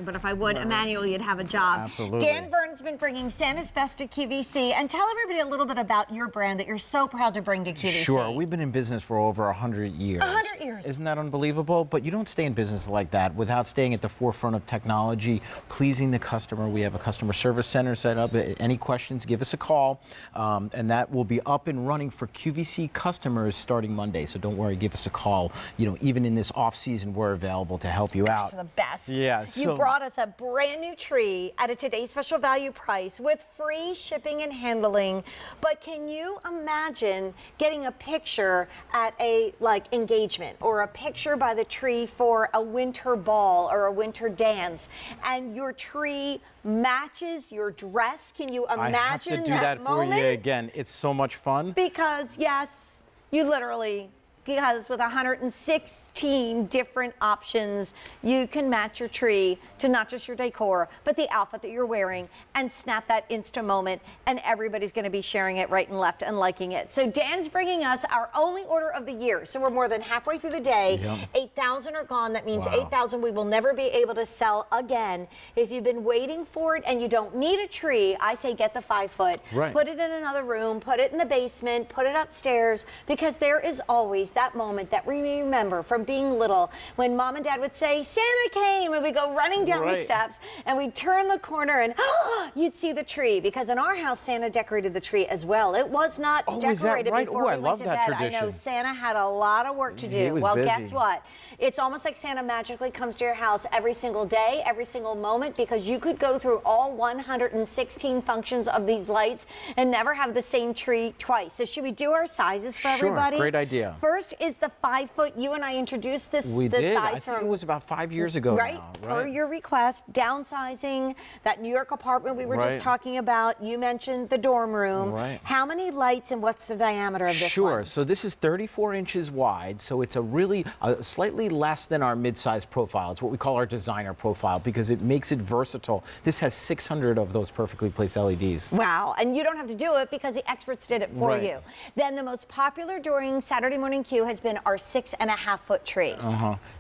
but if I would, Emmanuel, you'd have a job. Absolutely. Dan Burns been bringing Santa's Best to QVC. And tell everybody a little bit about your brand that you're so proud to bring to QVC. Sure. We've been in business for over 100 years. 100 years. Isn't that unbelievable? But you don't stay in business like that without staying at the forefront of technology, pleasing the customer. We have a customer service center set up. Any questions, give us a call. And that will be up and running for QVC customers starting Monday. So don't worry, give us a call. You know, even in this off season, we're available to help you out. That's the best. Yeah. You brought us a brand new tree at a today's special value price with free shipping and handling. But can you imagine getting a picture at a engagement or a picture by the tree for a winter ball or a winter dance, and your tree matches your dress? Can you imagine I have to do that for moment? you again. It's so much fun. Because yes, you literally, because with 116 different options, you can match your tree to not just your decor, but the outfit that you're wearing, and snap that Insta moment, and everybody's going to be sharing it right and left and liking it. So Dan's bringing us our only order of the year. So we're more than halfway through the day. 8,000 are gone. That means 8,000 we will never be able to sell again. If you've been waiting for it and you don't need a tree, I say get the 5-foot. Right. Put it in another room, put it in the basement, put it upstairs, because there is always that moment that we remember from being little when Mom and Dad would say, Santa came, and we go running down the steps and we'd turn the corner and you'd see the tree, because in our house Santa decorated the tree as well. It was not decorated before we went to bed. Tradition. I know Santa had a lot of work to do. Well, busy. guess what? It's almost like Santa magically comes to your house every single day, every single moment, because you could go through all 116 functions of these lights and never have the same tree twice. So should we do our sizes for everybody? Great idea. First is the 5-foot. You and I introduced this We did. size I think it was about 5 years ago now. Per your request. Downsizing, that New York apartment we were just talking about. You mentioned the dorm room. How many lights and what's the diameter of this one? Sure. So this is 34 inches wide. So it's a really slightly less than our mid-size profile. It's what we call our designer profile because it makes it versatile. This has 600 of those perfectly placed LEDs. Wow. And you don't have to do it because the experts did it for you. Then the most popular during Saturday Morning Q has been our 6.5-foot tree.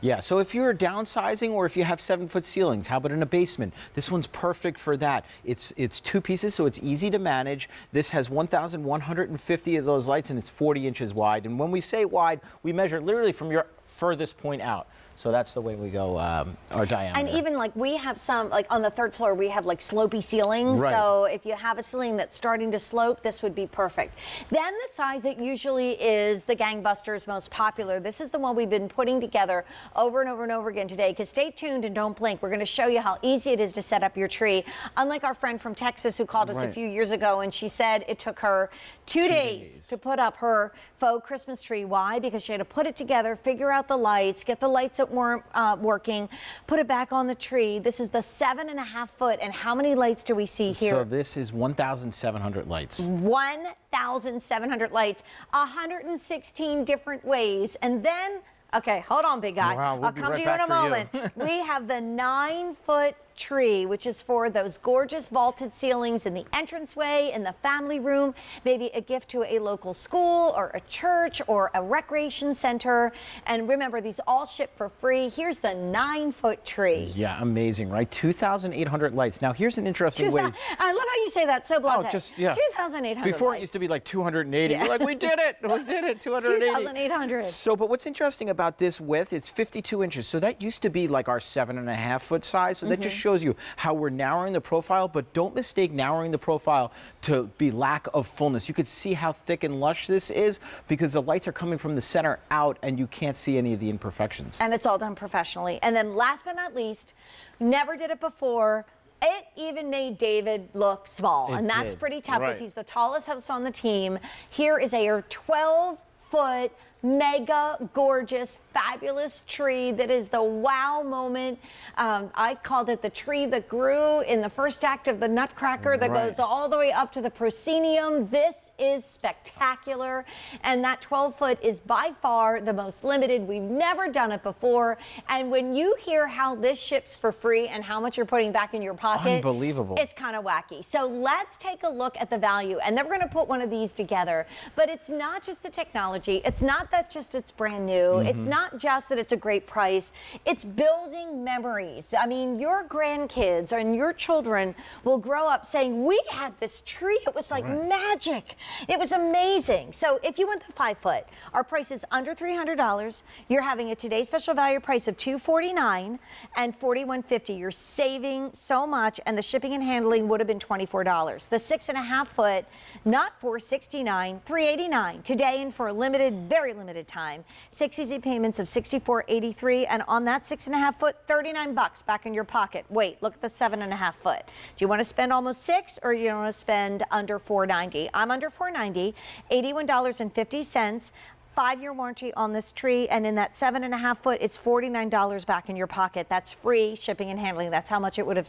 Yeah. So if you're downsizing or if you have 7-foot ceilings, how about in a basement? This one's perfect for that. It's 2 pieces, so it's easy to manage. This has 1,150 of those lights, and it's 40 inches wide. And when we say wide, we measure literally from your furthest point out. So that's the way we go, our diameter. And even like we have some, like on the 3rd floor, we have like slopey ceilings. So if you have a ceiling that's starting to slope, this would be perfect. Then the size that usually is the gangbusters most popular. This is the one we've been putting together over and over and over again today, because stay tuned and don't blink. We're going to show you how easy it is to set up your tree. Unlike our friend from Texas who called us a few years ago, and she said it took her 2 days to put up her faux Christmas tree. Why? Because she had to put it together, figure out the lights, get the lights that weren't working, put it back on the tree. This is the 7.5-foot, and how many lights do we see here? So this is 1,700 lights. 1,700 lights, 116 different ways, and then, okay, hold on, big guy. Wow, we'll I'll be come right to you in back a for you. moment. We have the 9-foot tree, which is for those gorgeous vaulted ceilings in the entranceway, in the family room, maybe a gift to a local school or a church or a recreation center. And remember, these all ship for free. Here's the 9-foot tree. Yeah, amazing, right? 2,800 lights. Now, here's an interesting way. I love how you say that, so blasé. 2,800 Before lights. it used to be like 280. We're like, we did it. We did it, 280. 2,800. So, but what's interesting about this width, it's 52 inches. So that used to be like our 7.5-foot size. So that just shows you how we're narrowing the profile, but don't mistake narrowing the profile to be lack of fullness. You could see how thick and lush this is because the lights are coming from the center out and you can't see any of the imperfections. And it's all done professionally. And then last but not least, never did it before. It even made David look small. And that's pretty tough because he's the tallest house on the team. Here is a 12-foot mega gorgeous fabulous tree that is the wow moment. I called it the tree that grew in the first act of the Nutcracker that goes all the way up to the proscenium. This is spectacular, and that 12-foot is by far the most limited. We've never done it before, and when you hear how this ships for free and how much you're putting back in your pocket, unbelievable. It's kind of wacky. So let's take a look at the value, and then we're going to put one of these together. But it's not just the technology, it's not not that just it's brand new. It's not just that it's a great price. It's building memories. I mean, your grandkids and your children will grow up saying, we had this tree. It was like magic. It was amazing. So if you want the 5-foot, our price is under $300. You're having a today's special value price of $249 and $41.50. You're saving so much, and the shipping and handling would have been $24. The 6.5-foot, not $469, $389 today, and for a limited, very limited time. 6 easy payments of $64.83, and on that 6.5-foot, $39 back in your pocket. Wait, look at the 7.5-foot. Do you want to spend almost $6, or you want to spend under $490? I'm under $490, $81.50. 5-year warranty on this tree, and in that 7.5-foot, it's $49 back in your pocket. That's free shipping and handling. That's how much it would have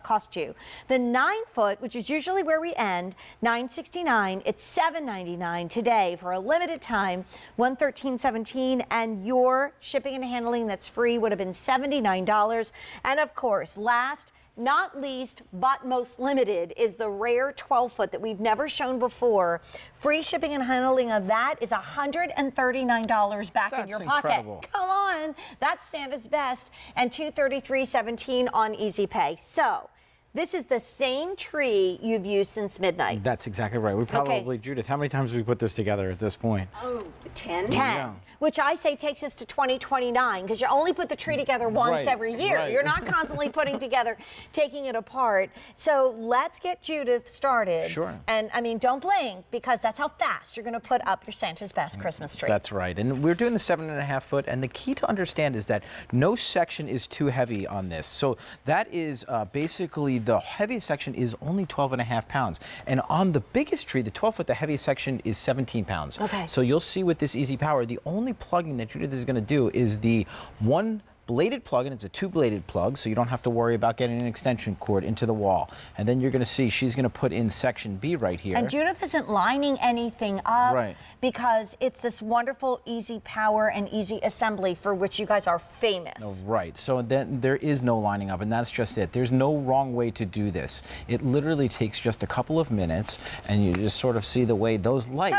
cost you. The 9-foot, which is usually where we end, $969. It's $799 today for a limited time, $113.17, and your shipping and handling that's free would have been $79. And of course, last not least, but most limited, is the rare 12-foot that we've never shown before. Free shipping and handling of that is $139 back in your pocket. Incredible. Come on, that's Santa's best, and $233.17 on Easy Pay. So this is the same tree you've used since midnight. That's exactly right. We probably, Judith, how many times have we put this together at this point? Oh, 10? 10, yeah. Which I say takes us to 2029, because you only put the tree together once every year. You're not constantly putting together, taking it apart. So let's get Judith started. Sure. And I mean, don't blink, because that's how fast you're going to put up your Santa's best Christmas tree. That's right. And we're doing the 7.5-foot, and the key to understand is that no section is too heavy on this. So that is basically the heaviest section is only 12.5 pounds. And on the biggest tree, the 12-foot, the heaviest section is 17 pounds. Okay. So you'll see with this Easy Power, the only plugging that Judith is going to do is the one bladed plug, and it's a 2-bladed plug, so you don't have to worry about getting an extension cord into the wall. And then you're going to see she's going to put in section B right here. And Judith isn't lining anything up because it's this wonderful Easy Power and easy assembly for which you guys are famous. Oh, right. So then there is no lining up, and that's just it. There's no wrong way to do this. It literally takes just a couple of minutes, and you just sort of see the way those lights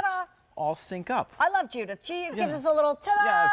all sync up. I love Judith. She gives us a little ta-da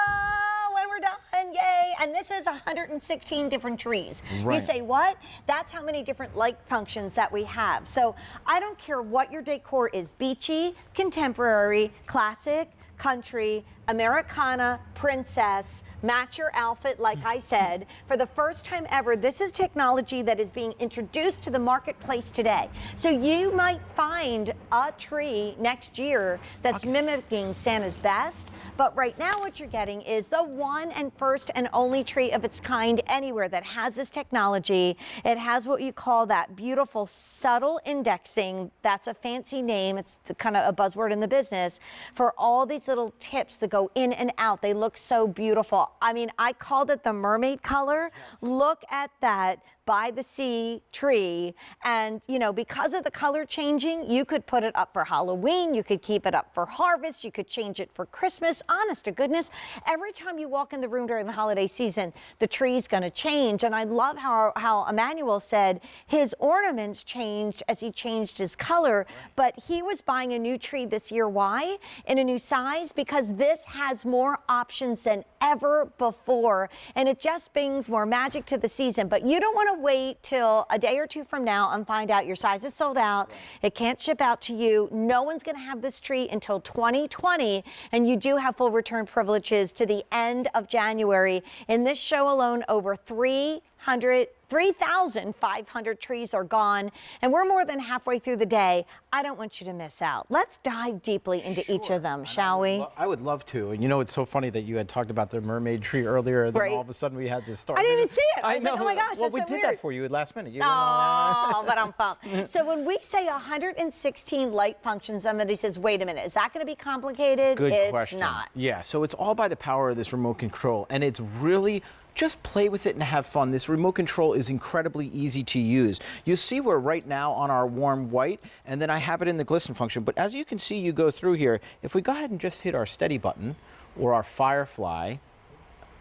when we're done, yay. And this is 116 different trees. You say, what? That's how many different light functions that we have. So I don't care what your decor is, beachy, contemporary, classic, country, Americana, princess, match your outfit, like I said. For the first time ever, this is technology that is being introduced to the marketplace today. So you might find a tree next year that's mimicking Santa's best, but right now what you're getting is the one and first and only tree of its kind anywhere that has this technology. It has what you call that beautiful subtle indexing. That's a fancy name. It's the kind of a buzzword in the business for all these little tips that go in and out. They look so beautiful. I mean, I called it the mermaid color. Look at that by the sea tree. And, you know, because of the color changing, you could put it up for Halloween. You could keep it up for harvest. You could change it for Christmas. Honest to goodness, every time you walk in the room during the holiday season, the tree's going to change. And I love how Emmanuel said his ornaments changed as he changed his color, but he was buying a new tree this year. Why? In a new size? Because this has more options than ever before, and it just brings more magic to the season. But you don't want to wait till a day or two from now and find out your size is sold out. It can't ship out to you. No one's going to have this tree until 2020, and you do have full return privileges to the end of January. In this show alone, over 3,500 trees are gone, and we're more than halfway through the day. I don't want you to miss out. Let's dive deeply into each of them, shall we? I would love to. And you know, it's so funny that you had talked about the mermaid tree earlier, and then all of a sudden we had this story. I didn't even see it. I was know. like, oh my gosh, well, that's we so did weird. that for you at last minute. Oh, but I'm pumped. So when we say 116 light functions, somebody says, wait a minute, is that going to be complicated? Good question. It's not. Yeah, so it's all by the power of this remote control, and it's really just play with it and have fun. This remote control is incredibly easy to use. You see we're right now on our warm white, and then I have it in the glisten function. But as you can see, you go through here. If we go ahead and just hit our steady button or our firefly,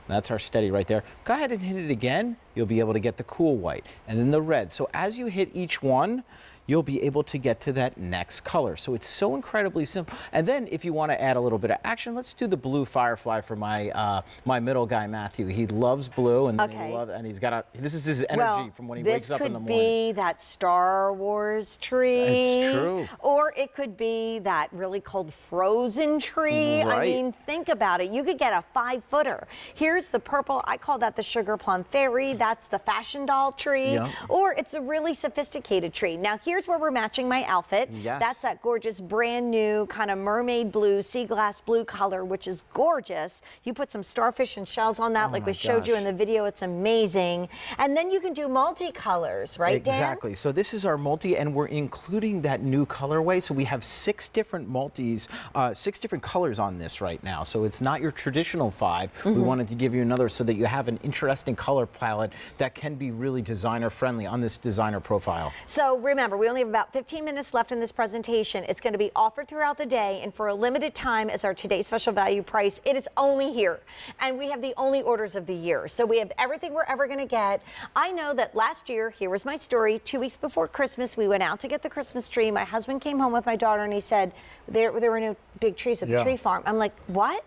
that's our steady right there. Go ahead and hit it again. You'll be able to get the cool white and then the red. So as you hit each one, you'll be able to get to that next color. So it's so incredibly simple. And then if you want to add a little bit of action, let's do the blue firefly for my my middle guy, Matthew. He loves blue, and he's got this is his energy from when he wakes up in the morning. This could be that Star Wars tree. It's true. Or it could be that really cold frozen tree. Right. I mean, think about it. You could get a 5-footer. Here's the purple. I call that the sugar plum fairy. That's the fashion doll tree. Yeah. Or it's a really sophisticated tree. Now, here's where we're matching my outfit. Yes. That's that gorgeous brand new kind of mermaid blue, sea glass blue color, which is gorgeous. You put some starfish and shells on that, like we showed you in the video. It's amazing. And then you can do multicolors, right, Dan? Exactly. So this is our multi, and we're including that new colorway. So we have 6 different multis, 6 different colors on this right now. So it's not your traditional 5. We wanted to give you another so that you have an interesting color palette that can be really designer friendly on this designer profile. So remember, we only have about 15 minutes left in this presentation. It's going to be offered throughout the day, and for a limited time as our today's special value price. It is only here, and we have the only orders of the year. So we have everything we're ever going to get. I know that last year, here was my story, 2 weeks before Christmas, we went out to get the Christmas tree. My husband came home with my daughter, and he said, there were no big trees at the tree farm. I'm like, what?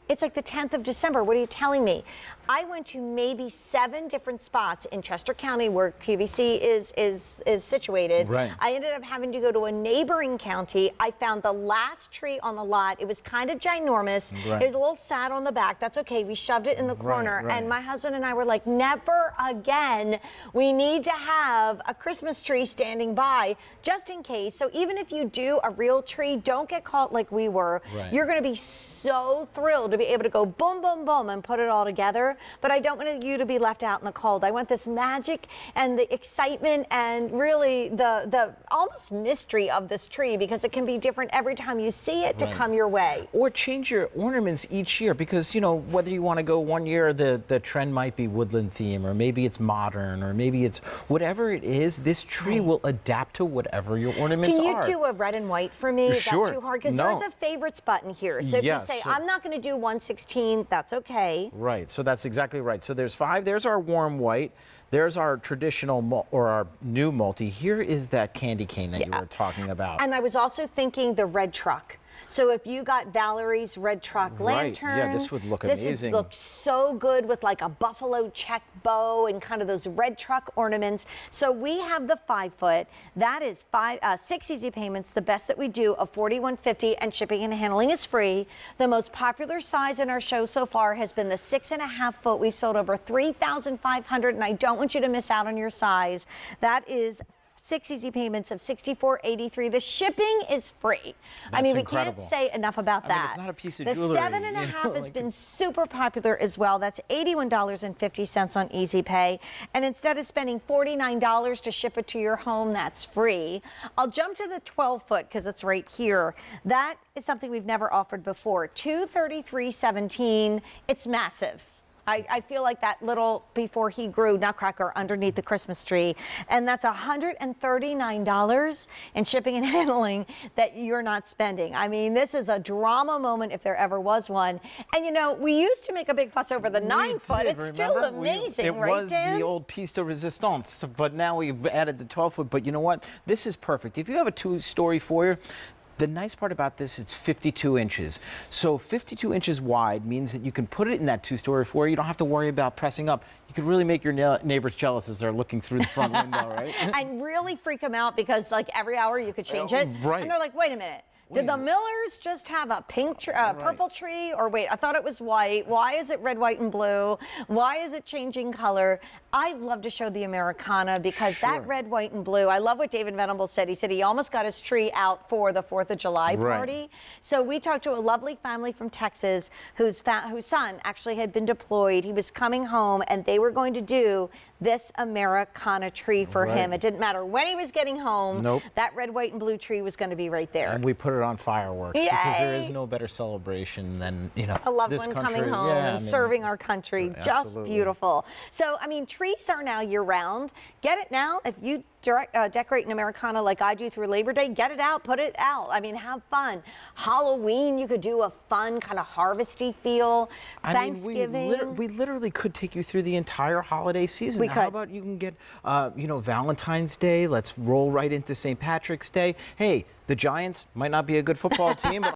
It's like the 10th of December. What are you telling me? I went to maybe 7 different spots in Chester County where QVC is situated. Right. I ended up having to go to a neighboring county. I found the last tree on the lot. It was kind of ginormous. Right. It was a little sad on the back. That's okay. We shoved it in the corner. And my husband and I were like, never again. We need to have a Christmas tree standing by just in case. So even if you do a real tree, don't get caught like we were. Right. You're going to be so thrilled to be able to go boom, boom, boom and put it all together. But I don't want you to be left out in the cold. I want this magic and the excitement and really the almost mystery of this tree, because it can be different every time you see it to come your way. Or change your ornaments each year, because, you know, whether you want to go one year, the trend might be woodland theme, or maybe it's modern, or maybe it's whatever it is, this tree will adapt to whatever your ornaments are. Can you do a red and white for me? Sure. Is that too hard? Because there's a favorites button here. So if you say, I'm not going to do 1/16, that's okay. Right. So that's exactly right. So there's 5. There's our warm white. There's our traditional or our new multi. Here is that candy cane that you were talking about. And I was also thinking the red truck. So if you got Valerie's red truck lantern, yeah, this would look amazing. This would look so good with like a buffalo check bow and kind of those red truck ornaments. So we have the 5-foot. That is 6 easy payments, the best that we do of $41.50, and shipping and handling is free. The most popular size in our show so far has been the 6.5-foot. We've sold over 3,500, and I don't want you to miss out on your size. That is 6 easy payments of $64.83. The shipping is free. I mean, we can't say enough about that. I mean, it's not a piece of jewelry. The 7.5 has been super popular as well. That's $81.50 on Easy Pay. And instead of spending $49 to ship it to your home, that's free. I'll jump to the 12-foot because it's right here. That is something we've never offered before. $233.17. It's massive. I feel like that little before he grew nutcracker underneath the Christmas tree. And that's $139 in shipping and handling that you're not spending. I mean, this is a drama moment if there ever was one. And you know, we used to make a big fuss over the 9-foot. It's still amazing, right, Dan? It was the old piece de resistance, but now we've added the 12-foot. But you know what? This is perfect. If you have a 2-story foyer, the nice part about this, it's 52 inches. So 52 inches wide means that you can put it in that 2-story foyer. You don't have to worry about pressing up. You could really make your neighbors jealous as they're looking through the front window, right? And really freak them out because like every hour you could change it. Right. And they're like, wait a minute. Did the Millers just have a pink, purple tree? Or wait, I thought it was white. Why is it red, white, and blue? Why is it changing color? I'd love to show the Americana because that red, white, and blue, I love what David Venables said. He said he almost got his tree out for the 4th of July party. So we talked to a lovely family from Texas whose son actually had been deployed. He was coming home and they were going to do this Americana tree for him. It didn't matter when he was getting home. Nope. That red, white, and blue tree was going to be right there. And we put it on fireworks because there is no better celebration than, you know, a loved this one country coming home and serving our country. Just beautiful. So, I mean, trees are now year-round. Get it now. If you decorate an Americana like I do through Labor Day, get it out, put it out. I mean, have fun. Halloween, you could do a fun kind of harvesty feel. Thanksgiving. I mean, we literally could take you through the entire holiday season. How about you can get, Valentine's Day. Let's roll right into St. Patrick's Day. Hey, the Giants might not be a good football team, but